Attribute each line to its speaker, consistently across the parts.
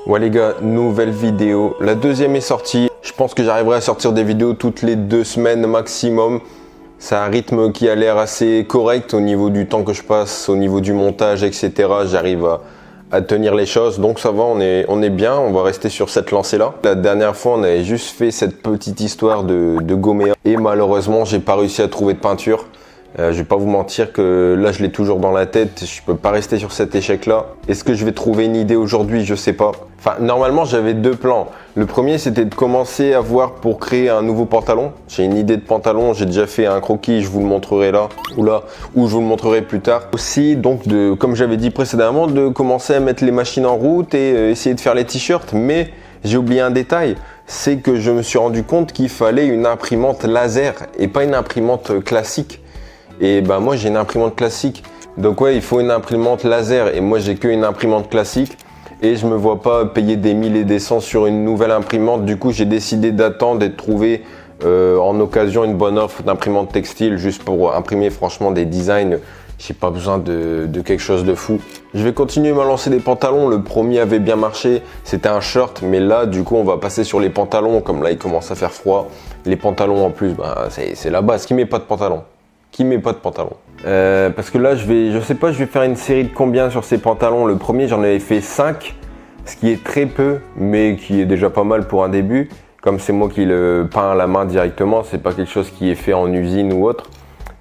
Speaker 1: Ouais les gars, nouvelle vidéo. La deuxième est sortie. Je pense que j'arriverai à sortir des vidéos toutes les 2 semaines maximum. C'est un rythme qui a l'air assez correct au niveau du temps que je passe, au niveau du montage, etc. J'arrive à tenir les choses. Donc ça va, on est bien. On va rester sur cette lancée-là. La dernière fois, on avait juste fait cette petite histoire de Gomea. Et malheureusement, j'ai pas réussi à trouver de peinture. Je vais pas vous mentir que là je l'ai toujours dans la tête, je peux pas rester sur cet échec là. Est-ce que je vais trouver une idée aujourd'hui? Je sais pas. Enfin normalement j'avais 2 plans. Le premier c'était de commencer à voir pour créer un nouveau pantalon. J'ai une idée de pantalon, j'ai déjà fait un croquis, je vous le montrerai là ou je vous le montrerai plus tard. Aussi donc comme j'avais dit précédemment, de commencer à mettre les machines en route et essayer de faire les t-shirts. Mais j'ai oublié un détail, c'est que je me suis rendu compte qu'il fallait une imprimante laser et pas une imprimante classique. Et ben moi j'ai une imprimante classique, donc ouais il faut une imprimante laser et moi j'ai qu'une imprimante classique et je me vois pas payer des 1000 et des cents sur une nouvelle imprimante. Du coup j'ai décidé d'attendre et de trouver en occasion une bonne offre d'imprimante textile juste pour imprimer franchement des designs. J'ai pas besoin de quelque chose de fou. Je vais continuer à me lancer des pantalons. Le premier avait bien marché, c'était un shirt, mais là du coup on va passer sur les pantalons. Comme là il commence à faire froid, les pantalons en plus, ben, c'est la base. Qui met pas de pantalon? Qui met pas de pantalon? Parce que là, je sais pas, je vais faire une série de combien sur ces pantalons. Le premier, j'en avais fait 5, ce qui est très peu, mais qui est déjà pas mal pour un début. Comme c'est moi qui le peins à la main directement, c'est pas quelque chose qui est fait en usine ou autre.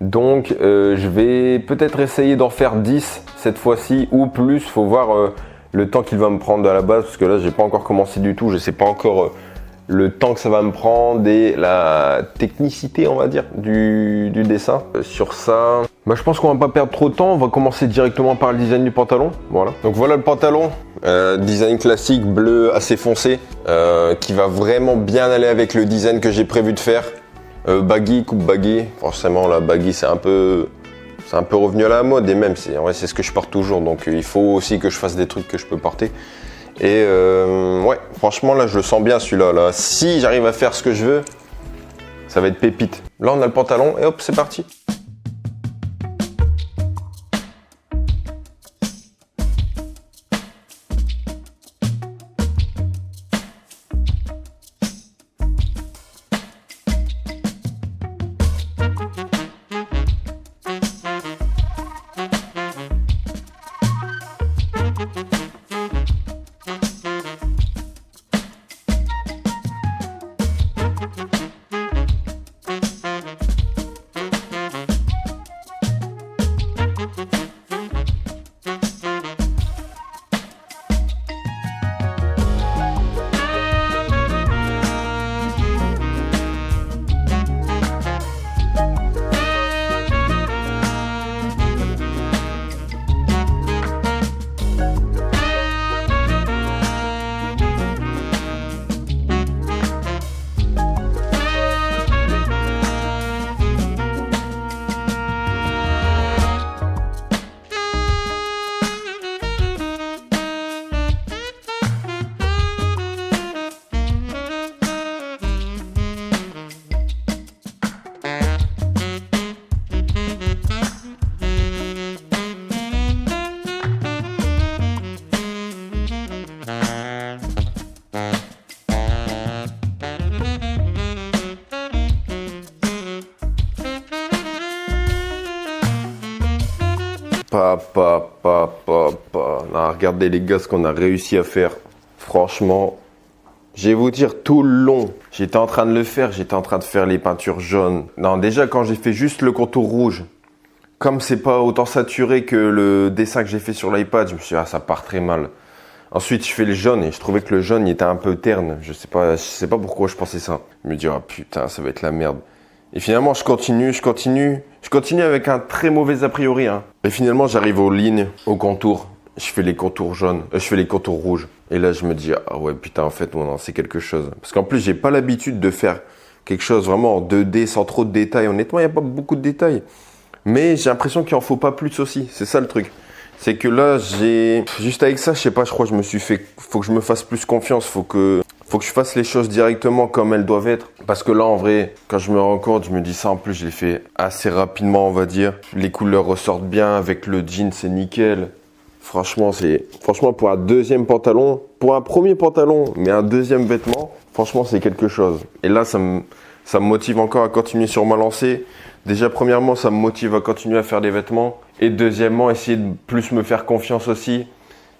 Speaker 1: Donc, je vais peut-être essayer d'en faire 10 cette fois-ci ou plus. Faut voir le temps qu'il va me prendre à la base, parce que là, j'ai pas encore commencé du tout. Je sais pas encore le temps que ça va me prendre et la technicité on va dire du dessin. Sur ça, bah, je pense qu'on va pas perdre trop de temps, on va commencer directement par le design du pantalon. Voilà. Donc voilà le pantalon, design classique bleu assez foncé, qui va vraiment bien aller avec le design que j'ai prévu de faire. Baggy, coupe baggy, forcément la baggy c'est un peu revenu à la mode et même en vrai c'est ce que je porte toujours, donc il faut aussi que je fasse des trucs que je peux porter. Et ouais, franchement là je le sens bien celui-là. Là. Si j'arrive à faire ce que je veux, ça va être pépite. Là on a le pantalon et hop c'est parti. Non, regardez les gars ce qu'on a réussi à faire. Franchement, je vais vous dire tout le long, j'étais en train de le faire, j'étais en train de faire les peintures jaunes. Non, déjà quand j'ai fait juste le contour rouge, comme c'est pas autant saturé que le dessin que j'ai fait sur l'iPad, je me suis dit, ah ça part très mal. Ensuite, je fais le jaune et je trouvais que le jaune il était un peu terne. Je sais pas pourquoi je pensais ça. Je me dis, ah putain, ça va être la merde. Et finalement, je continue avec un très mauvais a priori. Hein. Et finalement, j'arrive aux lignes, aux contours. Je fais les contours jaunes, je fais les contours rouges. Et là, je me dis, ah ouais, putain, en fait, non, c'est quelque chose. Parce qu'en plus, j'ai pas l'habitude de faire quelque chose vraiment en 2D sans trop de détails. Honnêtement, il n'y a pas beaucoup de détails. Mais j'ai l'impression qu'il en faut pas plus aussi. C'est ça le truc. C'est que là, juste avec ça, je sais pas, je crois que je me suis fait, faut que je me fasse plus confiance, faut que je fasse les choses directement comme elles doivent être. Parce que là, en vrai, quand je me rends compte, je me dis ça, en plus, je l'ai fait assez rapidement, on va dire. Les couleurs ressortent bien avec le jean, c'est nickel. Franchement, pour un deuxième pantalon, pour un premier pantalon, mais un deuxième vêtement, franchement, c'est quelque chose. Et là, ça me motive encore à continuer sur ma lancée. Déjà, premièrement, ça me motive à continuer à faire des vêtements. Et deuxièmement, essayer de plus me faire confiance aussi.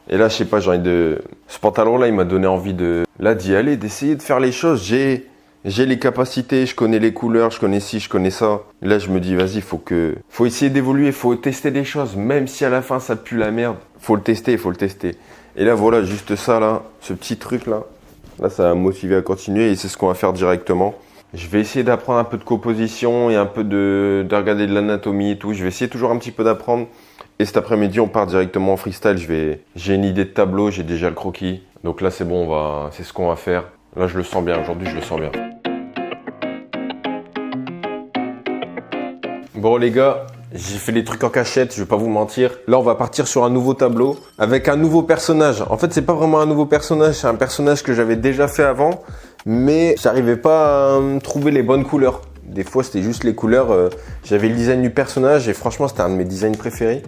Speaker 1: Et là, je sais pas, j'ai envie de... Ce pantalon-là, il m'a donné envie d'y aller, d'essayer de faire les choses. J'ai les capacités, je connais les couleurs, je connais ci, je connais ça. Et là, je me dis, vas-y, faut essayer d'évoluer, faut tester des choses. Même si à la fin, ça pue la merde, faut le tester, faut le tester. Et là, voilà, juste ça, là, ce petit truc-là. Là, ça m'a motivé à continuer et c'est ce qu'on va faire directement. Je vais essayer d'apprendre un peu de composition et un peu de regarder de l'anatomie et tout. Je vais essayer toujours un petit peu d'apprendre. Et cet après-midi, on part directement en freestyle. J'ai une idée de tableau, j'ai déjà le croquis. Donc là, c'est bon, c'est ce qu'on va faire. Là, je le sens bien. Aujourd'hui, je le sens bien. Bon, les gars, j'ai fait les trucs en cachette, je vais pas vous mentir. Là, on va partir sur un nouveau tableau avec un nouveau personnage. En fait, c'est pas vraiment un nouveau personnage, c'est un personnage que j'avais déjà fait avant, mais j'arrivais pas à trouver les bonnes couleurs. Des fois, c'était juste les couleurs. J'avais le design du personnage et franchement, c'était un de mes designs préférés.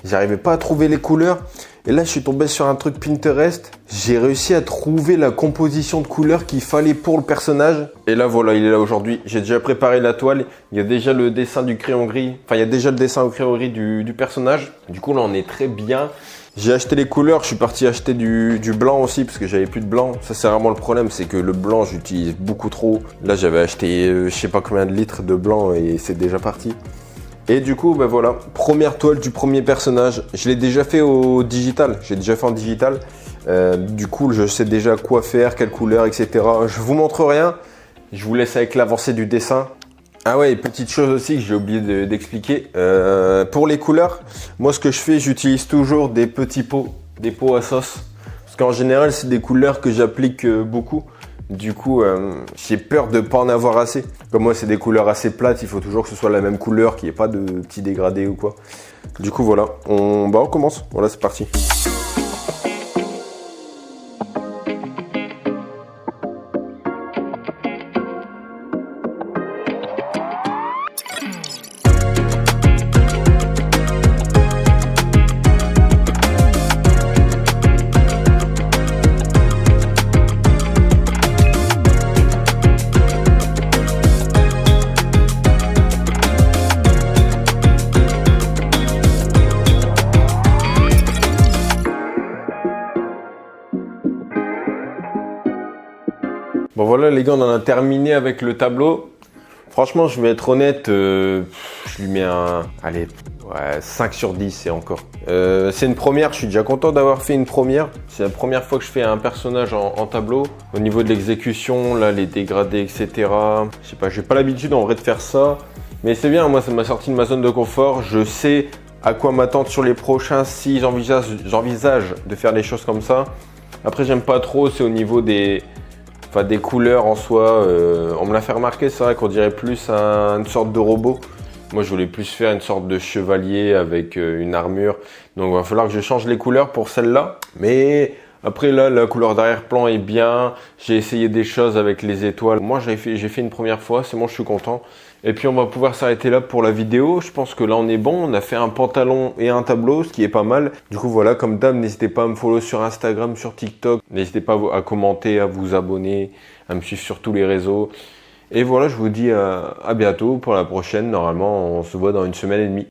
Speaker 1: J'arrivais pas à trouver les couleurs. Et là, je suis tombé sur un truc Pinterest. J'ai réussi à trouver la composition de couleurs qu'il fallait pour le personnage. Et là, voilà, il est là aujourd'hui. J'ai déjà préparé la toile. Il y a déjà le dessin du crayon gris. Enfin, il y a déjà le dessin au crayon gris du personnage. Du coup, là, on est très bien. J'ai acheté les couleurs. Je suis parti acheter du blanc aussi parce que j'avais plus de blanc. Ça, c'est vraiment le problème. C'est que le blanc, j'utilise beaucoup trop. Là, j'avais acheté je sais pas combien de litres de blanc et c'est déjà parti. Et du coup, ben voilà, première toile du premier personnage. Je l'ai déjà fait au digital. J'ai déjà fait en digital. Du coup, je sais déjà quoi faire, quelle couleur, etc. Je vous montre rien. Je vous laisse avec l'avancée du dessin. Ah ouais, et petite chose aussi que j'ai oublié d'expliquer. Pour les couleurs, moi ce que je fais, j'utilise toujours des petits pots, des pots à sauce. Parce qu'en général, c'est des couleurs que j'applique beaucoup. Du coup, j'ai peur de ne pas en avoir assez. Comme moi, c'est des couleurs assez plates, il faut toujours que ce soit la même couleur, qu'il n'y ait pas de petits dégradés ou quoi. Du coup, voilà, on commence. Voilà, c'est parti. Bon voilà les gars, on en a terminé avec le tableau. Franchement, je vais être honnête, je lui mets un 5 sur 10 et encore. C'est une première, je suis déjà content d'avoir fait une première. C'est la première fois que je fais un personnage en tableau. Au niveau de l'exécution, là, les dégradés, etc. Je sais pas, j'ai pas l'habitude en vrai de faire ça. Mais c'est bien, moi ça m'a sorti de ma zone de confort. Je sais à quoi m'attendre sur les prochains si j'envisage de faire des choses comme ça. Après, j'aime pas trop, c'est au niveau des couleurs en soi. On me l'a fait remarquer, c'est vrai qu'on dirait plus une sorte de robot. Moi, je voulais plus faire une sorte de chevalier avec une armure. Donc, il va falloir que je change les couleurs pour celle-là. Mais après, là, la couleur d'arrière-plan est bien. J'ai essayé des choses avec les étoiles. Moi, j'ai fait une première fois. C'est bon, je suis content. Et puis, on va pouvoir s'arrêter là pour la vidéo. Je pense que là, on est bon. On a fait un pantalon et un tableau, ce qui est pas mal. Du coup, voilà, comme d'hab, n'hésitez pas à me follow sur Instagram, sur TikTok. N'hésitez pas à commenter, à vous abonner, à me suivre sur tous les réseaux. Et voilà, je vous dis à bientôt pour la prochaine. Normalement, on se voit dans une semaine et demie.